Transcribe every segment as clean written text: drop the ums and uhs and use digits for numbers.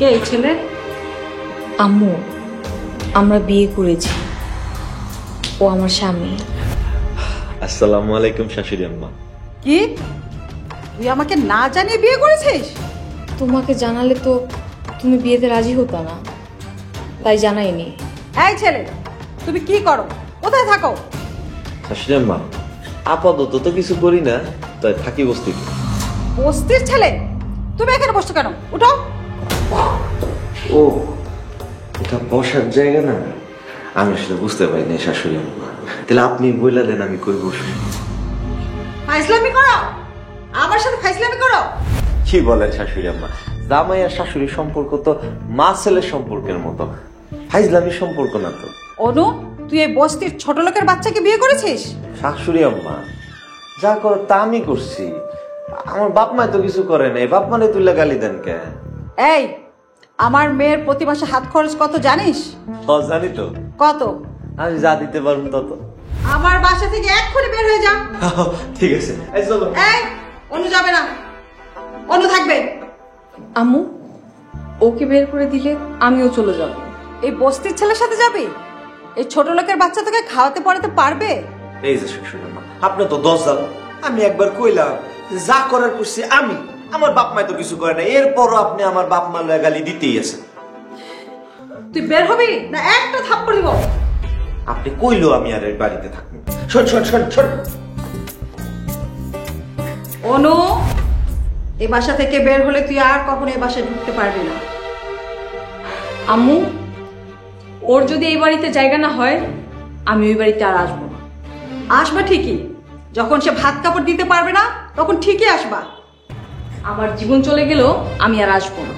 কে এই ছেলে? আম্মু, আমরা বিয়ে করেছি, ও আমার স্বামী। আসসালামু আলাইকুম শাশুড়ি আম্মা। কি তুই আমাকে না জানিয়ে বিয়ে করেছিস? তোমাকে জানালে তো তুমি বিয়েতে রাজি হতো না, তাই জানাইনি। এই ছেলে, তুমি কি করো, কোথায় থাকো? শাশুড়ি আম্মা, আপাতত তো কিছু করি না, তাই থাকি বস্তি। বস্তির ছেলে, তুমি এখানে বসছো কেন? উঠো। ও, এটা বসার জায়গা না? আমি সেটা বুঝতে পারিনি শাশুড়ি আম্মা। তাহলে আপনি বইলা দেন আমি কই বসবো। ফাইজলামি করো, আমার সাথে ফাইজলামি করো। কি বলেন শাশুড়ি আম্মা? জামাই আর শাশুড়ির সম্পর্ক তো মা ছেলের সম্পর্কের মতো, ফাইজলামি সম্পর্ক না তো। অনু, তুই এই বস্তির ছোট লোকের বাচ্চাকে বিয়ে করেছিস? শাশুড়ি আম্মা, যা করে তা আমি করছি। আমার বাপ মা তো কিছু করে নাই, বাপ মানে তুইলা গালি দেন কে? এই, আমার মেয়ের প্রতি মাসে হাত খরচ কত জানিস? জানি তো। কত? আমি যা দিতে পারবো তত। আমার বাসা থেকে এক্ষুনি বের হয়ে যা। ঠিক আছে, এই চলো। এই, অনু যাবে না, অনু থাকবে। আম্মু, ওকে বের করে দিলে আমিও চলে যাব। এই বস্তির ছেলের সাথে যাবি? এই ছোট লোকের বাচ্চা তোকে খাওয়াতে পড়াতে পারবে? এই যে শাশুড়ি আম্মা, আপনি তো 10 জাল। আমি একবার কইলাম যা করার করছি আমি, আমার বাপ মা তো কিছু করে না, এরপরও আপনি আমার বাপ মা লয়ে গালি দিতেই আছেন। তুই বের হবি না একটা থাপ্পড় দিব? আপনি কইলো আমি আর এই বাড়িতে থাকবো। শোন শোন শোন শোন। অনু, এই বাসা থেকে বের হলে তুই আর কখনো এই বাসায় ঢুকতে পারবি না। আম্মু, ওর যদি এই বাড়িতে জায়গা না হয়, আমি ওই বাড়িতে আর আসবো না। আসবা ঠিকই, যখন সে ভাত কাপড় দিতে পারবে না তখন ঠিকই আসবা। আমার জীবন চলে গেলেও আমি আর আসবো না।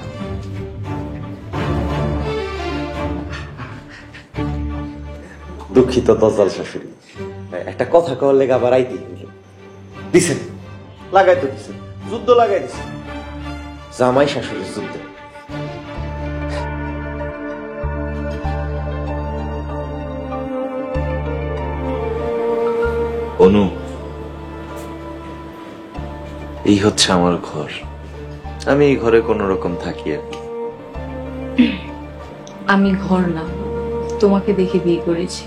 দুঃখিত 10 জাল শাশুড়ি, একটা কথা কওয়ার লেগে আবার আইতে দিছেন, লাগাই তো দিছেন, যুদ্ধ লাগাই দিছেন, জামাই শাশুড়ির যুদ্ধ। অনু, এই হচ্ছে আমার ঘর, আমি এই ঘরে কোন রকম থাকি আর কি। আমি ঘর না, তোমাকে দেখে বিয়ে করেছি।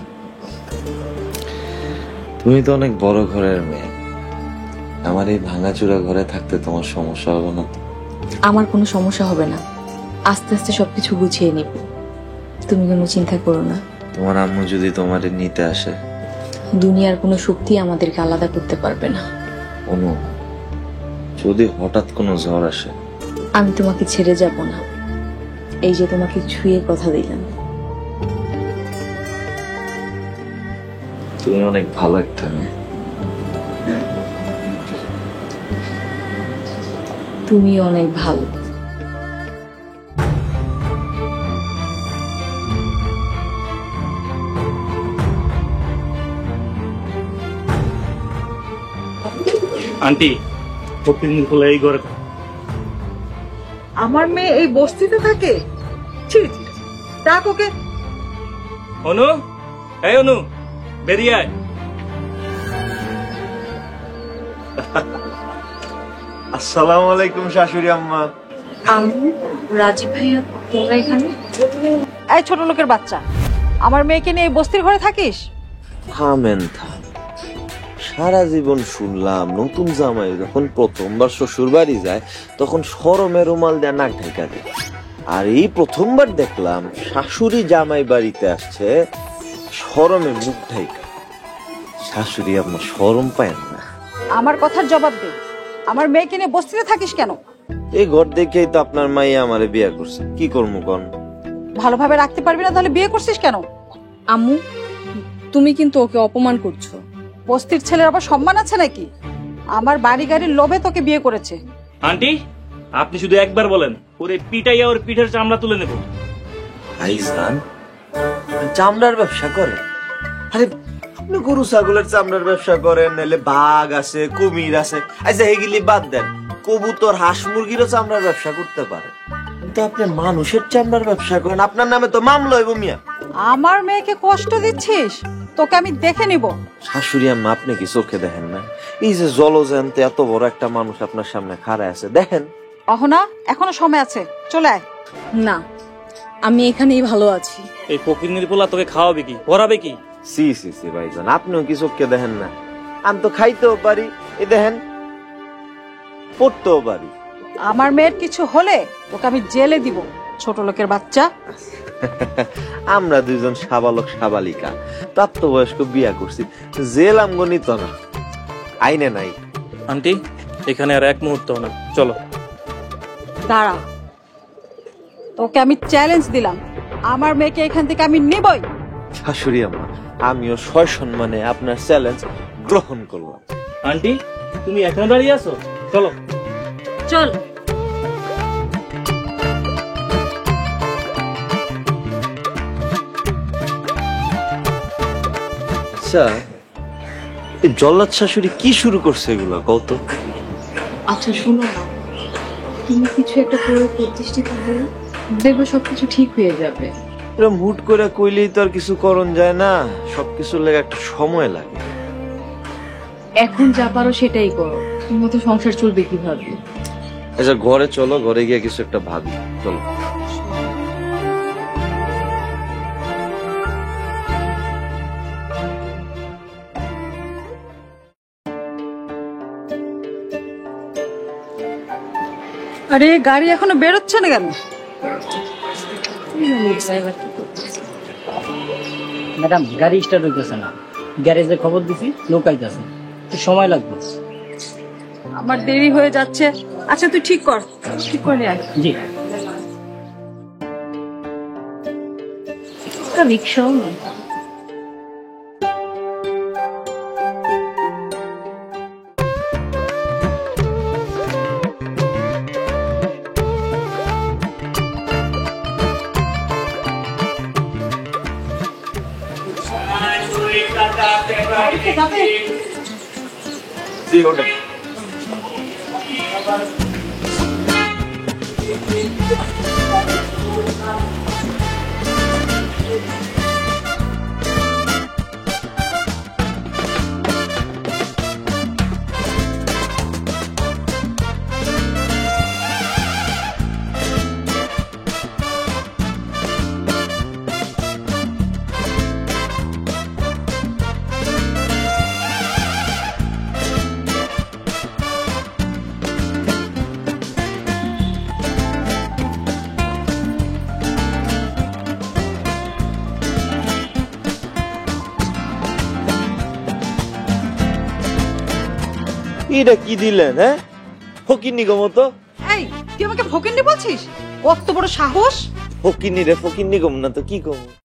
তুমি তো অনেক বড় ঘরের মেয়ে, আমার এই ভাঙাচুরা ঘরে থাকতে তোমার সমস্যা হবে না তো? আমার কোনো সমস্যা হবে না, আস্তে আস্তে সবকিছু গুছিয়ে নিব, তুমি কোনো চিন্তা করো না। তোমার আম্মু যদি তোমারে নিতে আসে? দুনিয়ার কোনো শক্তি আমাদেরকে আলাদা করতে পারবে না। অনু, যদি হঠাৎ কোনো ঝড় আসে? আমি তোমাকে ছেড়ে যাব না, এই যে তোমাকে ছুঁয়ে কথা দিলাম। তুমি অনেক ভালো একটা মেয়ে। তুমি অনেক ভালো। আন্টি, প্রতিদিন খোলা এই ঘরে। আমার মেয়ে এই বস্তিতে থাকে? ছি ছি, ডাক ওকে। অনু, এই অনু, বেরিয়ে আয়। আসসালামু আলাইকুম শাশুড়ি আম্মা। আম্মু, রাজীব ভাইয়া তোমরা এখানে? এই ছোট লোকের বাচ্চা, আমার মেয়েকে নিয়ে এই বস্তির ঘরে থাকিস? থামেন থাম, সারা জীবন শুনলাম নতুন জামাই যখন প্রথমবার শ্বশুর বাড়ি যায় তখন শরমে রুমাল দিয়ে নাক ঢাকা দেয়, আর এই প্রথমবার দেখলাম শাশুড়ি জামাই বাড়িতে আসছে শরমে মুখ ঢাকা। শাশুড়ি আপনার শরম পায় না? আমার কথার জবাব দে, আমার মেয়েকে নিয়ে বস্তিতে থাকিস কেন? এই ঘর দেখেই তো আপনার মাইয়া আমারে বিয়ে করছে, কি করবো কোন? ভালোভাবে রাখতে পারবি না তাহলে বিয়ে করছিস কেন? আম্মু, তুমি কিন্তু ওকে অপমান করছো। বস্তির ছেলের আবার সম্মান আছে নাকি? আমার বাড়ি গাড়ির লোভে তোকে বিয়ে করেছে। আন্টি, আপনি শুধু একবার বলেন, ওরে পিটাইয়া ওর পিঠের চামড়া তুলে নেব। ভাইজান চামড়ার ব্যবসা করে? আরে আপনি গরু ছাগলের চামড়ার ব্যবসা করেন, নাহলে বাঘ আছে, কুমির আছে, আচ্ছা এগুলি বাদ দেন, কবুতর হাঁস মুরগিরও চামড়ার ব্যবসা করতে পারে, কিন্তু আপনি মানুষের চামড়ার ব্যবসা করেন, আপনার নামে তো মামলা হইব মিয়া। আমার মেয়েকে কষ্ট দিচ্ছিস, তোকে আমি দেখে নিব। শাশুড়ি আম্মা, আপনি কি চোখে দেখেন না এই যে জলজ্যান্ত এত বড় একটা মানুষ আপনার সামনে খাড়া আছে? দেখেন। অহনা, এখনো সময় আছে, চলে আয়। না, আমি এখানেই ভালো আছি। এই ফকিরনির পোলা তোকে খাওয়াবে কি, পড়াবে কি? সি সি সি ভাইজান, আপনিও কি চোখকে দেখেন না? আমি তো খাইতেও পারি, এ দেখেন পড়তেও পারি। আমার মেয়ের কিছু হলে তোকে আমি জেলে দিব, ছোট লোকের বাচ্চা। আমরা দুইজন সাবালক সাবালিকা, প্রাপ্তবয়স্ক বিয়া করছি, জেল আমগো নিত না, আইনে নাই। আন্টি, এখানে আর এক মুহূর্ত না, চলো। দাঁড়া, তোকে আমি চ্যালেঞ্জ দিলাম, আমার মেয়েকে এখান থেকে আমি নিবই। শাশুড়ি আম্মা, আমিও সসম্মানে আপনার চ্যালেঞ্জ গ্রহণ করলাম। আন্টি, তুমি এখানে দাঁড়িয়ে আছো, চলো। চল। আচ্ছা, এই জল্লাদ শাশুড়ি কি শুরু করছে এগুলা কত? আচ্ছা শুনো না, তুমি কিছু একটা করে প্রতিষ্ঠিত হলে দেখবে সবকিছু ঠিক হয়ে যাবে। এরকম হুট করে কইলেই তো আর কিছু করণ যায় না, সবকিছুর লেগে একটা সময় লাগে। এখন যা পারো সেটাই করো, তুমি তো সংসার চলবে কিভাবে? আচ্ছা ঘরে চলো, ঘরে গিয়ে কিছু একটা ভাবি, চলো। আরে গাড়ি এখনো বেরোচ্ছে না কেন? ম্যাডাম, গাড়ি স্টার্ট হইতেছে না। গ্যারেজে খবর দিছি, লোক আইতাছে, একটু সময় লাগবে। আমার দেরি হয়ে যাচ্ছে। আচ্ছা তুই ঠিক কর, ঠিক করে আয়। জি। রিক্সাও নেই। জি ওঠে। এটা কি দিলেন? হ্যাঁ, ফকিন্নি গো মতো। এই তুই আমাকে ফকিন্নি বলছিস? কত বড় সাহস! ফকিন্নি রে, ফকিন্নি গম না তো কি কম।